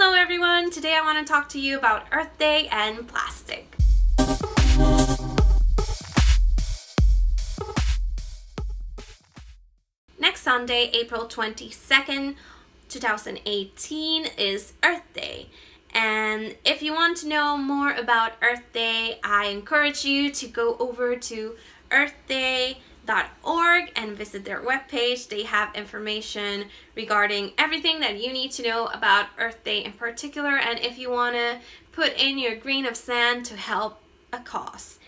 Hello everyone! Today I want to talk to you about Earth Day and plastic. Next Sunday, April 22nd, 2018 is Earth Day. And if you want to know more about Earth Day, I encourage you to go over to earthday.org and visit their webpage. They have information regarding everything that you need to know about Earth Day in particular, and if you want to put in your grain of sand to help a cause.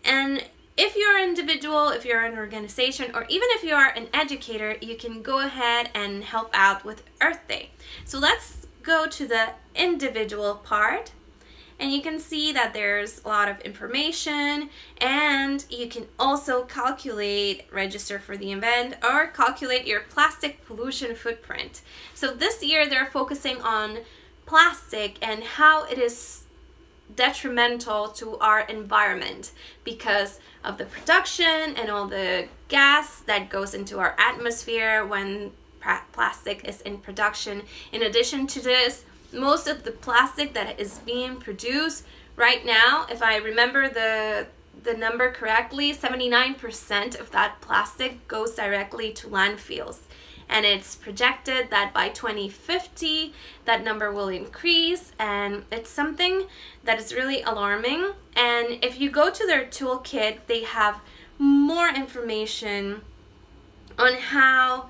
And if you're an individual, if you're an organization, or even if you are an educator, you can go ahead and help out with Earth Day. So let's go to the individual part. And you can see that there's a lot of information, and you can also register for the event, or calculate your plastic pollution footprint. So this year they're focusing on plastic and how it is detrimental to our environment because of the production and all the gas that goes into our atmosphere when plastic is in production. In addition to this, most of the plastic that is being produced right now, if I remember the number correctly, 79% of that plastic goes directly to landfills. And it's projected that by 2050, that number will increase, and it's something that is really alarming. And if you go to their toolkit, they have more information on how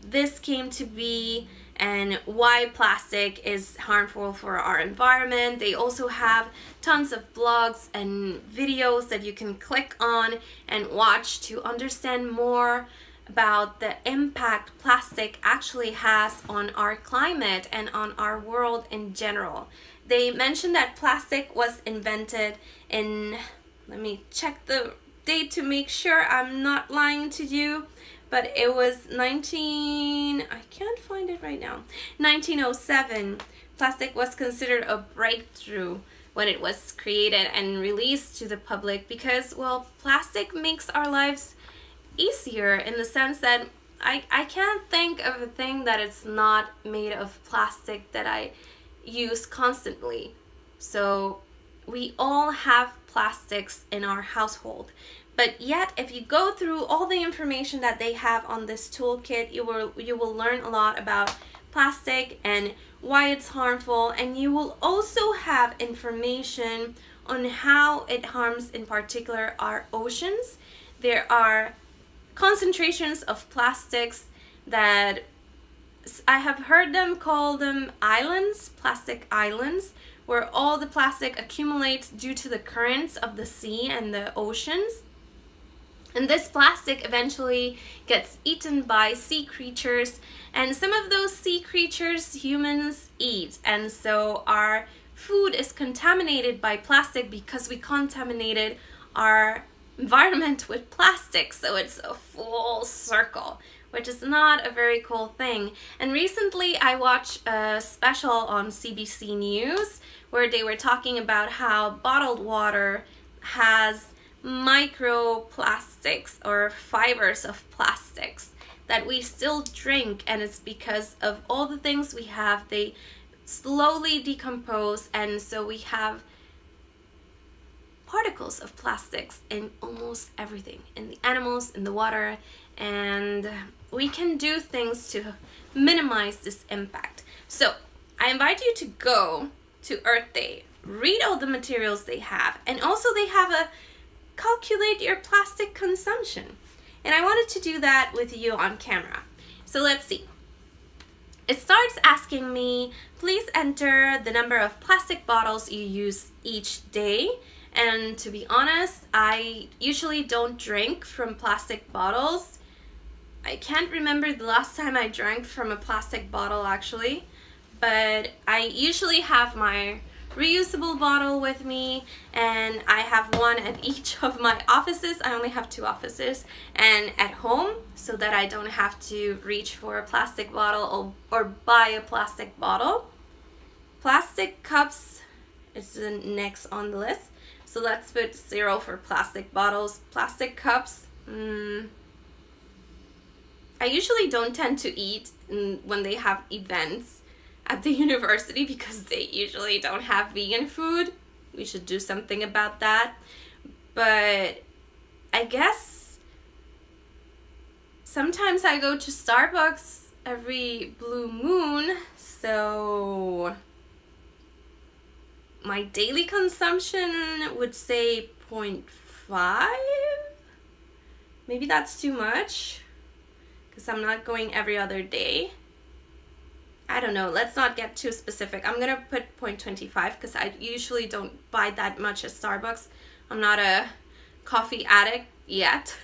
this came to be and why plastic is harmful for our environment. They also have tons of blogs and videos that you can click on and watch to understand more about the impact plastic actually has on our climate and on our world in general. They mentioned that plastic was invented in, let me check the date to make sure I'm not lying to you, but it was 1907. Plastic was considered a breakthrough when it was created and released to the public because, well, plastic makes our lives easier in the sense that I can't think of a thing that it's not made of plastic that I use constantly. So we all have plastics in our household. But yet, if you go through all the information that they have on this toolkit, you will learn a lot about plastic and why it's harmful, and you will also have information on how it harms, in particular, our oceans. There are concentrations of plastics that I have heard them call them islands, plastic islands, where all the plastic accumulates due to the currents of the sea and the oceans. And this plastic eventually gets eaten by sea creatures, and some of those sea creatures humans eat. And so our food is contaminated by plastic because we contaminated our environment with plastic. So it's a full circle, which is not a very cool thing. And recently I watched a special on CBC News where they were talking about how bottled water has microplastics or fibers of plastics that we still drink, and it's because of all the things we have. They slowly decompose, and so we have particles of plastics in almost everything, in the animals, in the water, and we can do things to minimize this impact. So I invite you to go to Earth Day, read all the materials they have, and also they have a calculate your plastic consumption. And I wanted to do that with you on camera. So let's see. It starts asking me, please enter the number of plastic bottles you use each day. And to be honest, I usually don't drink from plastic bottles. I can't remember the last time I drank from a plastic bottle actually, but I usually have my reusable bottle with me, and I have one at each of my offices. I only have 2 offices, and at home, so that I don't have to reach for a plastic bottle or buy a plastic bottle. Plastic cups is the next on the list, so let's put 0 for plastic bottles. Plastic cups, I usually don't tend to eat when they have events. at the university because they usually don't have vegan food. We should do something about that. But I guess sometimes I go to Starbucks every blue moon, so my daily consumption would say 0.5. Maybe that's too much because I'm not going every other day. I don't know, let's not get too specific. I'm gonna put 0.25 because I usually don't buy that much at Starbucks. I'm not a coffee addict yet.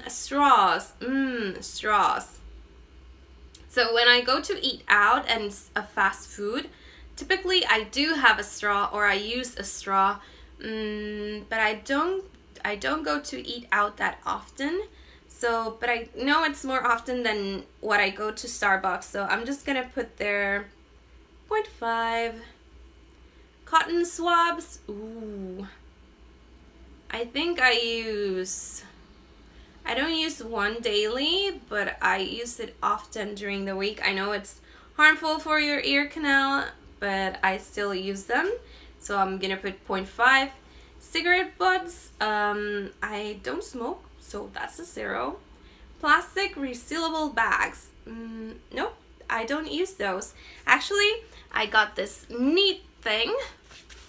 Straws. Straws. So when I go to eat out and a fast food, typically I do have a straw or I use a straw, but I don't go to eat out that often. So, but I know it's more often than what I go to Starbucks, so I'm just gonna put there 0.5. Cotton swabs. Ooh. I think I don't use one daily, but I use it often during the week. I know it's harmful for your ear canal, but I still use them. So I'm gonna put 0.5. Cigarette butts. I don't smoke, so that's a 0. Plastic resealable bags. Nope, I don't use those. Actually, I got this neat thing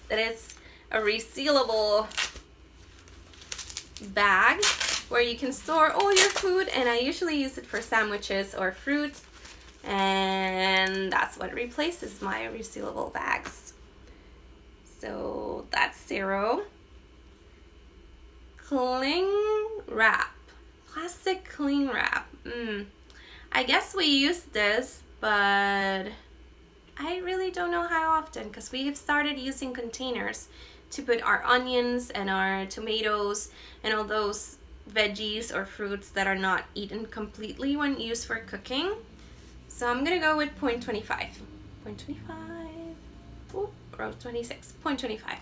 that is a resealable bag where you can store all your food, and I usually use it for sandwiches or fruit, and that's what replaces my resealable bags. So that's 0. Cling wrap. Plastic cling wrap. I guess we use this, but I really don't know how often because we have started using containers to put our onions and our tomatoes and all those veggies or fruits that are not eaten completely when used for cooking. So I'm gonna go with 0.25. 0.25. Ooh, row 26. 0.25.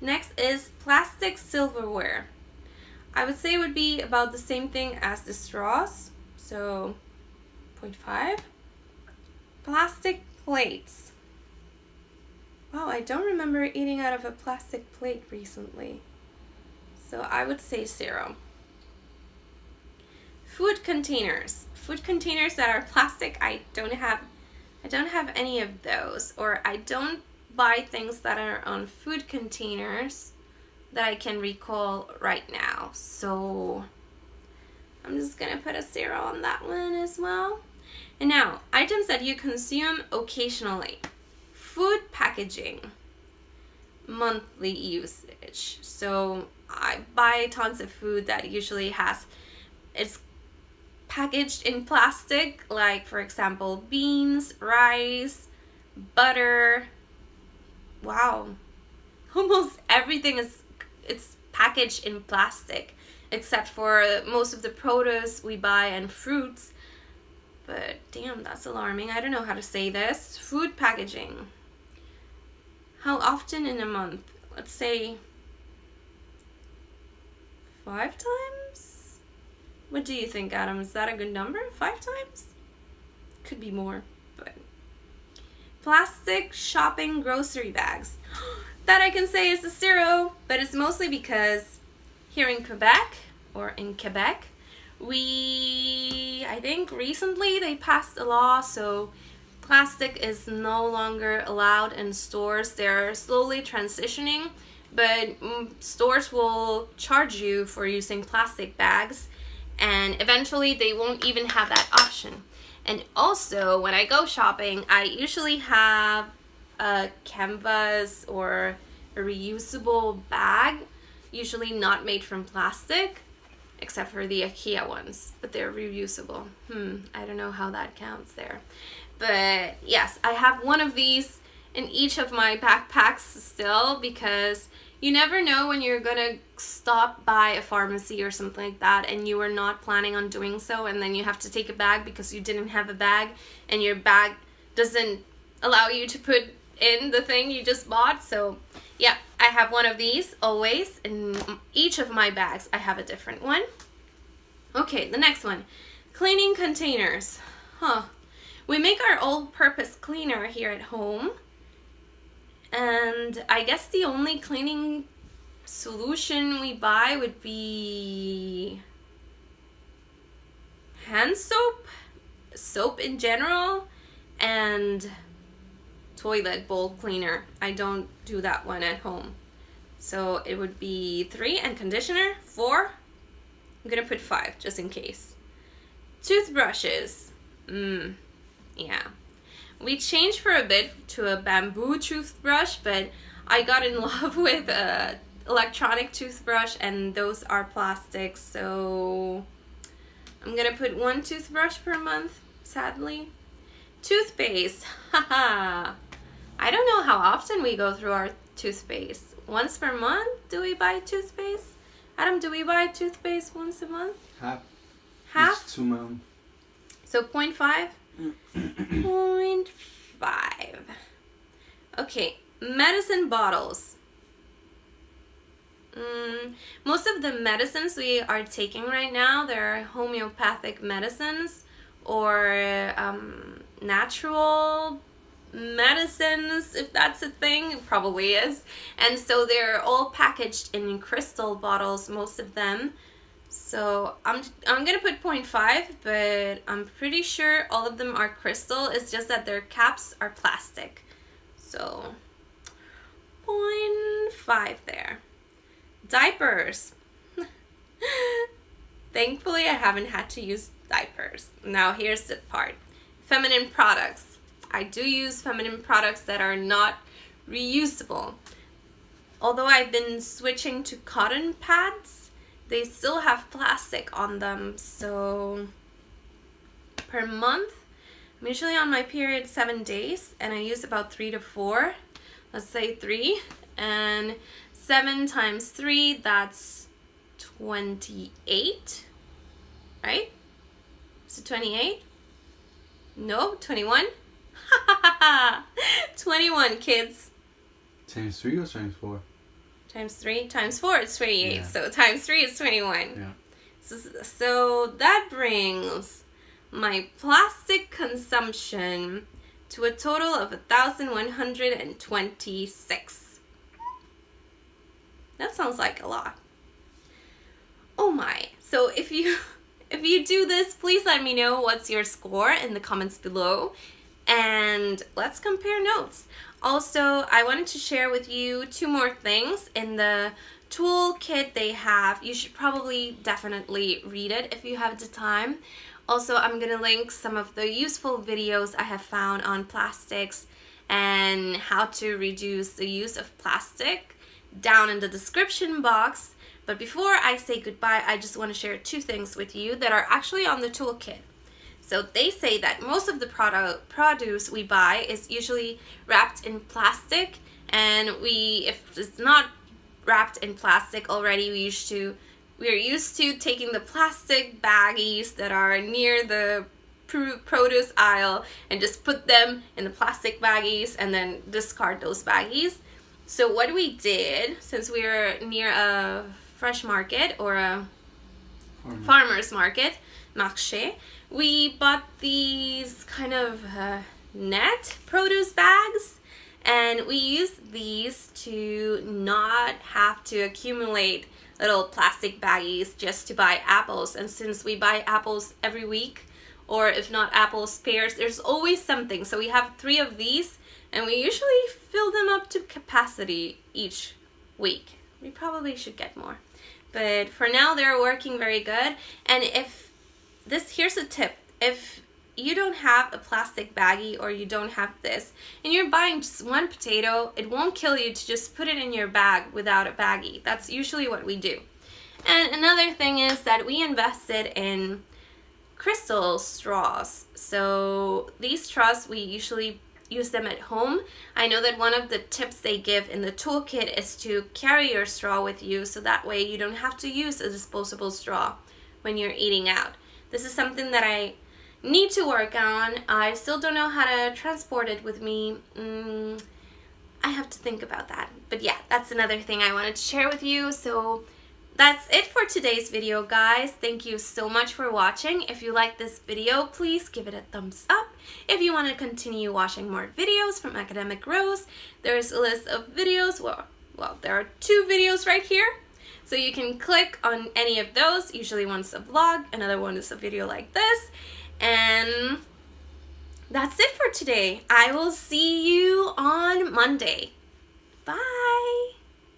Next is plastic silverware. I would say it would be about the same thing as the straws, so 0.5. Plastic plates. Wow, I don't remember eating out of a plastic plate recently, so I would say 0. Food containers. Food containers that are plastic, I don't have any of those, or I don't buy things that are on food containers that I can recall right now. So I'm just gonna put a 0 on that one as well. And now, items that you consume occasionally. Food packaging. Monthly usage. So I buy tons of food that usually it's packaged in plastic, like for example, beans, rice, butter. Wow. Almost everything it's packaged in plastic, except for most of the produce we buy and fruits. But damn, that's alarming. I don't know how to say this. Food packaging. How often in a month? Let's say 5 times? What do you think, Adam? Is that a good number? 5 times? Could be more, but plastic shopping grocery bags. That I can say is a 0, but it's mostly because here in Quebec, I think recently they passed a law, so plastic is no longer allowed in stores. They're slowly transitioning, but stores will charge you for using plastic bags, and eventually they won't even have that option. And also, when I go shopping, I usually have a canvas or a reusable bag, usually not made from plastic, except for the IKEA ones, but they're reusable. I don't know how that counts there. But yes, I have one of these in each of my backpacks still, because you never know when you're gonna stop by a pharmacy or something like that and you were not planning on doing so, and then you have to take a bag because you didn't have a bag and your bag doesn't allow you to put in the thing you just bought. So yeah, I have one of these always. In each of my bags I have a different one. Okay, the next one. Cleaning containers. We make our all-purpose cleaner here at home. And I guess the only cleaning solution we buy would be hand soap, soap in general, and toilet bowl cleaner. I don't do that one at home. So it would be 3, and conditioner 4. I'm gonna put 5 just in case. Toothbrushes. Yeah. We changed for a bit to a bamboo toothbrush, but I got in love with a electronic toothbrush, and those are plastic, so I'm gonna put 1 toothbrush per month, sadly. Toothpaste. Haha. I don't know how often we go through our toothpaste. Once per month? Do we buy toothpaste? Adam, do we buy toothpaste once a month? Half. Half? It's 2 months. So 0.5? 0.5. Okay, medicine bottles. Most of the medicines we are taking right now, they're homeopathic medicines or natural medicines, if that's a thing. It probably is. And so they're all packaged in crystal bottles, most of them. So I'm gonna put 0.5, but I'm pretty sure all of them are crystal. It's just that their caps are plastic. So 0.5 there. Diapers. Thankfully, I haven't had to use diapers. Now here's the part. Feminine products. I do use feminine products that are not reusable. Although I've been switching to cotton pads, they still have plastic on them. So per month, I'm usually on my period 7 days, and I use about 3 to 4. Let's say 3, and 7 times 3, that's 28, right? Is it 28? No, 21? 21, kids. Times 3 or times 4? Times 3 times 4 is 28. Yeah. So times 3 is 21. Yeah. So that brings my plastic consumption to a total of 1,126. That sounds like a lot. Oh my. So if you do this, please let me know what's your score in the comments below, and let's compare notes. Also, I wanted to share with you 2 more things in the toolkit they have. You should probably definitely read it if you have the time. Also, I'm gonna link some of the useful videos I have found on plastics and how to reduce the use of plastic down in the description box. But before I say goodbye, I just want to share 2 things with you that are actually on the toolkit. So they say that most of the produce we buy is usually wrapped in plastic, and if it's not wrapped in plastic already, we're used to taking the plastic baggies that are near the produce aisle and just put them in the plastic baggies and then discard those baggies. So what we did, since we were near a fresh market or a farmer's market, marché, we bought these kind of net produce bags, and we used these to not have to accumulate little plastic baggies just to buy apples. And since we buy apples every week, or if not apples, pears, there's always something. So we have 3 of these, and we usually fill them up to capacity each week. We probably should get more. But for now, they're working very good. And here's a tip. If you don't have a plastic baggie, or you don't have this, and you're buying just 1 potato, it won't kill you to just put it in your bag without a baggie. That's usually what we do. And another thing is that we invested in crystal straws. So these straws, we usually use them at home. I know that one of the tips they give in the toolkit is to carry your straw with you, so that way you don't have to use a disposable straw when you're eating out. This is something that I need to work on. I still don't know how to transport it with me. I have to think about that. But yeah, that's another thing I wanted to share with you. So that's it for today's video, guys. Thank you so much for watching. If you like this video, please give it a thumbs up. If you want to continue watching more videos from Academic Rose, there's a list of videos. Well, there are 2 videos right here. So you can click on any of those. Usually one's a vlog, another one is a video like this. And that's it for today. I will see you on Monday. Bye.